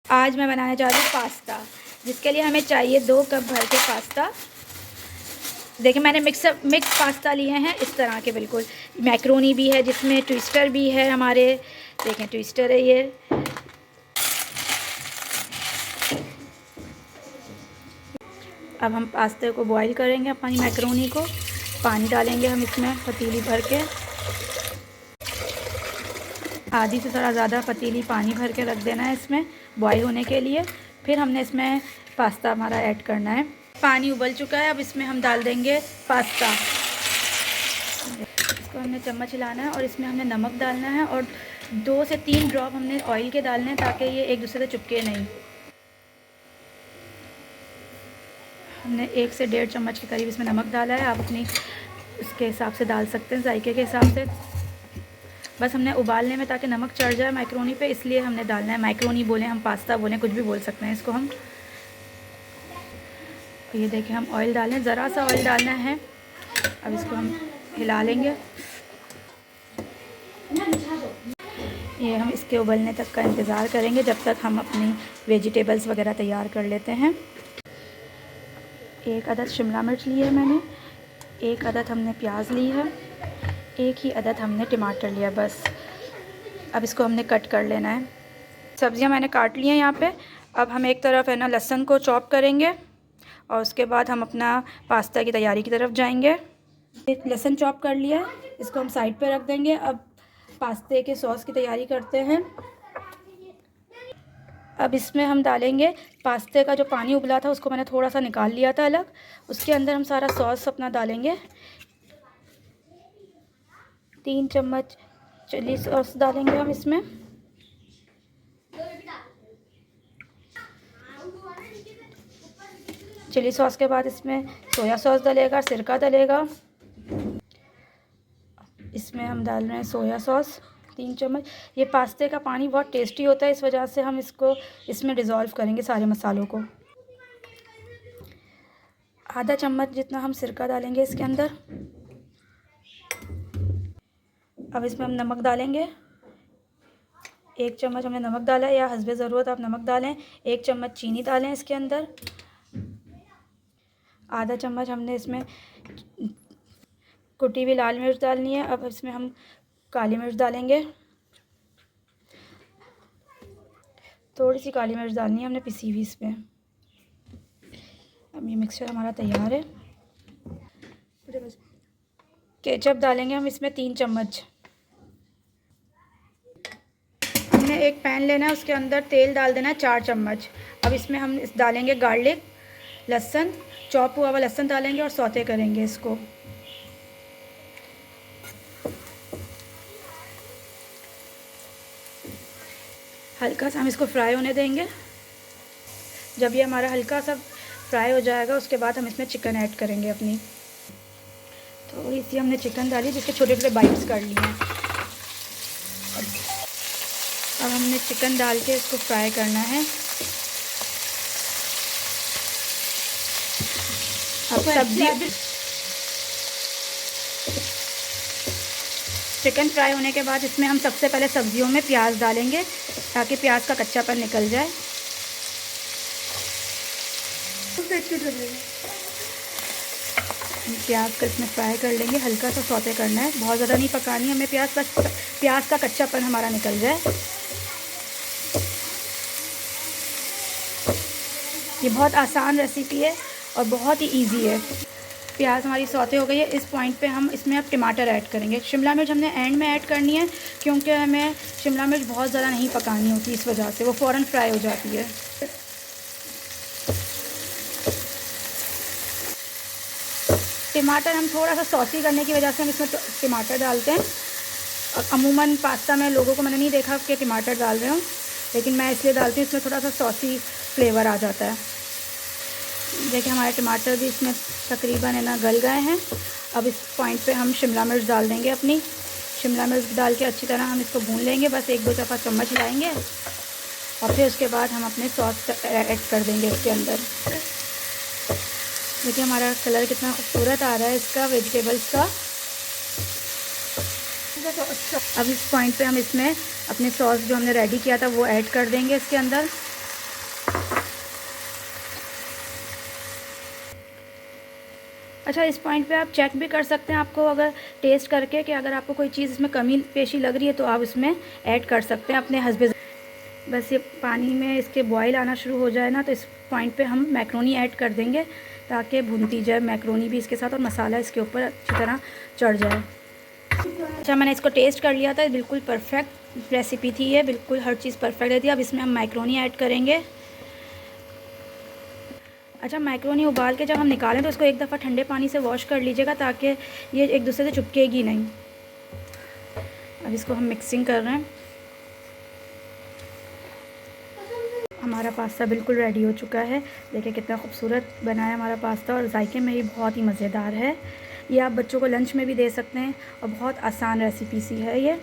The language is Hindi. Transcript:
आज मैं बनाने जा रही हूँ पास्ता, जिसके लिए हमें चाहिए 2 कप भर के पास्ता। देखिए मैंने मिक्स पास्ता लिए हैं इस तरह के, बिल्कुल। मैक्रोनी भी है, जिसमें ट्विस्टर भी है हमारे। देखें ट्विस्टर है ये। अब हम पास्ते को बॉईल करेंगे, अपनी मैक्रोनी को। पानी डालेंगे हम इसमें पतीली भर के, आधी से थोड़ा ज़्यादा पतीली पानी भर के रख देना है इसमें बॉईल होने के लिए। फिर हमने इसमें पास्ता हमारा ऐड करना है। पानी उबल चुका है, अब इसमें हम डाल देंगे पास्ता। इसको हमने चम्मच हिलाना है और इसमें हमने नमक डालना है और 2 से 3 ड्रॉप हमने ऑयल के डालने हैं, ताकि ये एक दूसरे से चिपके नहीं। हमने 1 से 1.5 चम्मच के करीब इसमें नमक डाला है। आप अपनी उसके हिसाब से डाल सकते हैं, जायके के हिसाब से। बस हमने उबालने में ताकि नमक चढ़ जाए मैक्रोनी पे, इसलिए हमने डालना है। मैक्रोनी बोलें, हम पास्ता बोलें, कुछ भी बोल सकते हैं इसको हम। ये देखिए हम ऑयल डालें, ज़रा सा ऑयल डालना है। अब इसको हम हिला लेंगे। ये हम इसके उबलने तक का इंतज़ार करेंगे, जब तक हम अपनी वेजिटेबल्स वगैरह तैयार कर लेते हैं। 1 अदद शिमला मिर्च ली है मैंने, 1 अदद हमने प्याज ली है, 1 ही अदद हमने टमाटर लिया बस। अब इसको हमने कट कर लेना है। सब्जियां मैंने काट ली हैं यहाँ पे। अब हम एक तरफ है ना लहसुन को चॉप करेंगे और उसके बाद हम अपना पास्ता की तैयारी की तरफ जाएंगे। एक लहसुन चॉप कर लिया है, इसको हम साइड पे रख देंगे। अब पास्ते के सॉस की तैयारी करते हैं। अब इसमें हम डालेंगे पास्ते का जो पानी उबला था, उसको मैंने थोड़ा सा निकाल लिया था अलग। उसके अंदर हम सारा सॉस अपना डालेंगे। 3 चम्मच चिली सॉस डालेंगे हम इसमें। चिली सॉस के बाद इसमें सोया सॉस डलेगा, सिरका डलेगा। इसमें हम डाल रहे हैं सोया सॉस 3 चम्मच। ये पास्ते का पानी बहुत टेस्टी होता है, इस वजह से हम इसको इसमें डिज़ोल्व करेंगे सारे मसालों को। आधा चम्मच जितना हम सिरका डालेंगे इसके अंदर। अब इसमें हम नमक डालेंगे। 1 चम्मच हमने नमक डाला है, या हस्बे ज़रूरत आप नमक डालें। 1 चम्मच चीनी डालें इसके अंदर। आधा चम्मच हमने इसमें कुटी हुई लाल मिर्च डालनी है। अब इसमें हम काली मिर्च डालेंगे, थोड़ी सी काली मिर्च डालनी है हमने पिसी हुई इसमें। अब ये मिक्सचर हमारा तैयार है। केचप डालेंगे हम इसमें 3 चम्मच। हमने एक पैन लेना है, उसके अंदर तेल डाल देना है 4 चम्मच। अब इसमें हम डालेंगे गार्लिक, लहसुन, चॉप हुआ हुआ लहसुन डालेंगे और सौते करेंगे इसको। हल्का सा हम इसको फ्राई होने देंगे। जब ये हमारा हल्का सा फ्राई हो जाएगा, उसके बाद हम इसमें चिकन ऐड करेंगे अपनी। थोड़ी सी हमने चिकन डाली, जिसके छोटे छोटे बाइट्स कर लिए हैं। अब हमने चिकन डाल के इसको फ्राई करना है। अब सब्जी चिकन फ्राई होने के बाद इसमें हम सबसे पहले सब्जियों में प्याज डालेंगे, ताकि प्याज का कच्चापन निकल जाए। प्याज को इसमें फ्राई कर लेंगे, हल्का सा सौते करना है, बहुत ज़्यादा नहीं पकानी हमें प्याज, बस प्याज का कच्चापन हमारा निकल जाए। ये बहुत आसान रेसिपी है और बहुत ही इजी है। प्याज हमारी सौते हो गई है। इस पॉइंट पे हम इसमें अब टमाटर ऐड करेंगे। शिमला मिर्च हमने एंड में ऐड करनी है, क्योंकि हमें शिमला मिर्च बहुत ज़्यादा नहीं पकानी होती, इस वजह से वो फ़ौरन फ्राई हो जाती है। टमाटर हम थोड़ा सा सॉसी करने की वजह से हम इसमें टमाटर डालते हैं। और अमूमन पास्ता में लोगों को मैंने नहीं देखा कि टमाटर डाल रहे हूँ, लेकिन मैं इसलिए डालती हूँ, इसमें थोड़ा सा सॉसी फ्लेवर आ जाता है। देखिए हमारे टमाटर भी इसमें तकरीबन है ना गल गए हैं। अब इस पॉइंट पे हम शिमला मिर्च डाल देंगे अपनी। शिमला मिर्च डाल के अच्छी तरह हम इसको भून लेंगे, बस 1-2 चम्मच चम्मच हिलाएंगे और फिर उसके बाद हम अपने सॉस ऐड कर देंगे इसके अंदर। देखिए हमारा कलर कितना खूबसूरत आ रहा है इसका, वेजिटेबल्स का। अब इस पॉइंट पे हम इसमें अपने सॉस जो हमने रेडी किया था वो ऐड कर देंगे इसके अंदर। अच्छा, इस पॉइंट पे आप चेक भी कर सकते हैं, आपको अगर टेस्ट करके कि अगर आपको कोई चीज़ इसमें कमी पेशी लग रही है तो आप इसमें ऐड कर सकते हैं अपने हस्बैंड। बस ये पानी में इसके बॉईल आना शुरू हो जाए ना, तो इस पॉइंट पे हम मैक्रोनी ऐड कर देंगे ताकि भुनती जाए मैक्रोनी भी इसके साथ और मसाला इसके ऊपर अच्छी तरह चढ़ जाए। अच्छा, मैंने इसको टेस्ट कर लिया था, बिल्कुल परफेक्ट रेसिपी थी ये, बिल्कुल हर चीज़ परफेक्ट थी। अब इसमें हम मैक्रोनी ऐड करेंगे। अच्छा, मैक्रोनी उबाल के जब हम निकालें तो इसको एक दफ़ा ठंडे पानी से वॉश कर लीजिएगा ताकि ये एक दूसरे से चिपकेगी नहीं। अब इसको हम मिक्सिंग कर रहे हैं। हमारा पास्ता बिल्कुल रेडी हो चुका है। देखिए कितना खूबसूरत बना है हमारा पास्ता और जायके में भी बहुत ही मज़ेदार है। ये आप बच्चों को लंच में भी दे सकते हैं और बहुत आसान रेसिपी सी है ये।